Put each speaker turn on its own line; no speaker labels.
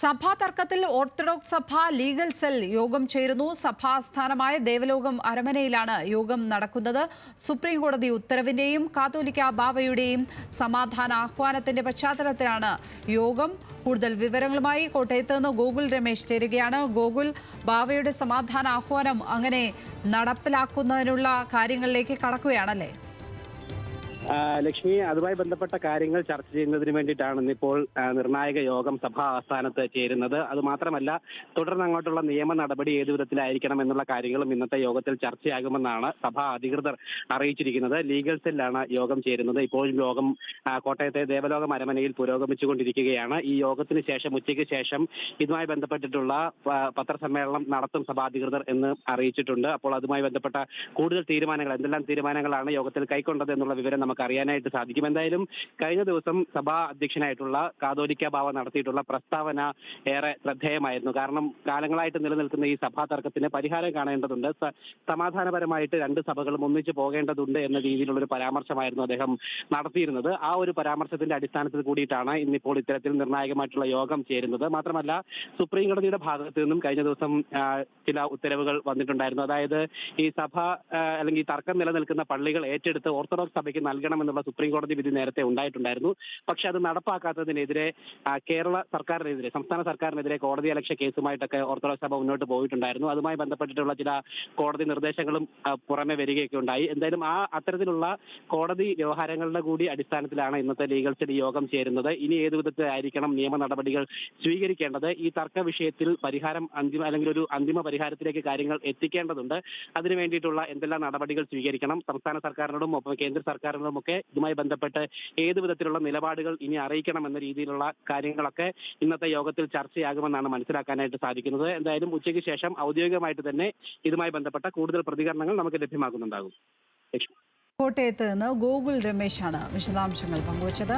സഭാ തർക്കത്തിൽ ഓർത്തഡോക്സ് സഭ ലീഗൽ സെൽ യോഗം ചേരുന്നു. സഭാസ്ഥാനമായ ദേവലോകം അരമനയിലാണ് യോഗം നടക്കുന്നത്. സുപ്രീം കോടതി ഉത്തരവിന്റെയും കാത്തോലിക്ക ബാവയുടെയും സമാധാന ആഹ്വാനത്തിന്റെ പശ്ചാത്തലത്തിലാണ് യോഗം. കൂടുതൽ വിവരങ്ങളുമായി കോട്ടയത്ത് നിന്ന് ഗോകുൽ രമേശ് ചേരുകയാണ്. ഗോകുൽ, ബാവയുടെ സമാധാന ആഹ്വാനം അങ്ങനെ നടപ്പിലാക്കുന്നതിനുള്ള കാര്യങ്ങളിലേക്ക് കടക്കുകയാണല്ലേ?
ലക്ഷ്മി, അതുമായി ബന്ധപ്പെട്ട കാര്യങ്ങൾ ചർച്ച ചെയ്യുന്നതിന് വേണ്ടിയിട്ടാണ് ഇന്നിപ്പോൾ നിർണായക യോഗം സഭാ ആസ്ഥാനത്ത് ചേരുന്നത്. അതുമാത്രമല്ല, തുടർന്ന് അങ്ങോട്ടുള്ള നിയമ നടപടി ഏതു വിധത്തിലായിരിക്കണം എന്നുള്ള കാര്യങ്ങളും ഇന്നത്തെ യോഗത്തിൽ ചർച്ചയാകുമെന്നാണ് സഭാ അധികൃതർ അറിയിച്ചിരിക്കുന്നത്. ലീഗൽ സെല്ലാണ് യോഗം ചേരുന്നത്. ഇപ്പോഴും യോഗം കോട്ടയത്തെ ദേവലോകം അരമനയിൽ പുരോഗമിച്ചുകൊണ്ടിരിക്കുകയാണ്. ഈ യോഗത്തിന് ശേഷം ഉച്ചയ്ക്ക് ശേഷം ഇതുമായി ബന്ധപ്പെട്ടിട്ടുള്ള പത്രസമ്മേളനം നടത്തും സഭാധികൃതർ എന്ന് അറിയിച്ചിട്ടുണ്ട്. അപ്പോൾ അതുമായി ബന്ധപ്പെട്ട കൂടുതൽ തീരുമാനങ്ങൾ, എന്തെല്ലാം തീരുമാനങ്ങളാണ് യോഗത്തിൽ കൈക്കൊണ്ടത് എന്നുള്ള വിവരം നമുക്ക് അറിയാനായിട്ട് സാധിക്കും. എന്തായാലും കഴിഞ്ഞ ദിവസം സഭാ അധ്യക്ഷനായിട്ടുള്ള കാതോലിക്ക ബാവ നടത്തിയിട്ടുള്ള പ്രസ്താവന ഏറെ ശ്രദ്ധേയമായിരുന്നു. കാരണം കാലങ്ങളായിട്ട് നിലനിൽക്കുന്ന ഈ സഭാ തർക്കത്തിന് പരിഹാരം കാണേണ്ടതുണ്ട്, സമാധാനപരമായിട്ട് രണ്ട് സഭകളും ഒന്നിച്ചു പോകേണ്ടതുണ്ട് എന്ന രീതിയിലുള്ളൊരു പരാമർശമായിരുന്നു അദ്ദേഹം നടത്തിയിരുന്നത്. ആ ഒരു പരാമർശത്തിന്റെ അടിസ്ഥാനത്തിൽ കൂടിയിട്ടാണ് ഇന്നിപ്പോൾ ഇത്തരത്തിൽ നിർണായകമായിട്ടുള്ള യോഗം ചേരുന്നത്. മാത്രമല്ല, സുപ്രീം കോടതിയുടെ ഭാഗത്തു നിന്നും കഴിഞ്ഞ ദിവസം ചില ഉത്തരവുകൾ വന്നിട്ടുണ്ടായിരുന്നു. അതായത് ഈ സഭ അല്ലെങ്കിൽ ഈ തർക്കം നിലനിൽക്കുന്ന പള്ളികൾ ഏറ്റെടുത്ത് ഓർത്തഡോക്സ് സഭയ്ക്ക് നൽകണമെന്നുള്ള സുപ്രീം കോടതി വിധി നേരത്തെ ഉണ്ടായിട്ടുണ്ടായിരുന്നു. പക്ഷെ അത് നടപ്പാക്കാത്തതിനെതിരെ കേരള സർക്കാരിനെതിരെ, സംസ്ഥാന സർക്കാരിനെതിരെ കോടതി അലക്ഷ്യ കേസുമായിട്ടൊക്കെ ഓർത്തഡോക്സ് സഭ മുന്നോട്ട് പോയിട്ടുണ്ടായിരുന്നു. അതുമായി ബന്ധപ്പെട്ടിട്ടുള്ള ചില കോടതി നിർദ്ദേശങ്ങളും പുറമെ വരികയൊക്കെ ഉണ്ടായി. എന്തായാലും അത്തരത്തിലുള്ള കോടതി വ്യവഹാരങ്ങളുടെ കൂടി അടിസ്ഥാനത്തിലാണ് ഇന്നത്തെ ലീഗൽ സെൽ യോഗം ചേരുന്നത്. ഇനി ഏതു വിധത്തിലായിരിക്കണം നിയമ നടപടികൾ സ്വീകരിക്കേണ്ടത്, ഈ തർക്ക വിഷയത്തിൽ പരിഹാരം അല്ലെങ്കിൽ ഒരു അന്തിമ പരിഹാരത്തിലേക്ക് കാര്യങ്ങൾ എത്തിക്കേണ്ടതുണ്ട്. അതിനു വേണ്ടിയിട്ടുള്ള എന്തെല്ലാം നടപടികൾ സ്വീകരിക്കണം, സംസ്ഥാന സർക്കാരിനോടും ഒപ്പം കേന്ദ്ര സർക്കാരിനോടുമൊക്കെ ഇതുമായി ബന്ധപ്പെട്ട് ഏതു വിധത്തിലുള്ള നിലപാടുകൾ ഇനി അറിയിക്കണം എന്ന രീതിയിലുള്ള കാര്യങ്ങളൊക്കെ ഇന്നത്തെ യോഗത്തിൽ ചർച്ചയാകുമെന്നാണ് മനസ്സിലാക്കാനായിട്ട് സാധിക്കുന്നത്. എന്തായാലും ഉച്ചയ്ക്ക് ശേഷം ഔദ്യോഗികമായിട്ട് തന്നെ ഇതുമായി ബന്ധപ്പെട്ട കൂടുതൽ പ്രതികരണങ്ങൾ നമുക്ക് ലഭ്യമാകുന്നുണ്ടാകും.
കോട്ടയത്ത് നിന്ന് ഗോകുൽ രമേശാണ് വിശദാംശങ്ങൾ പങ്കുവച്ചത്.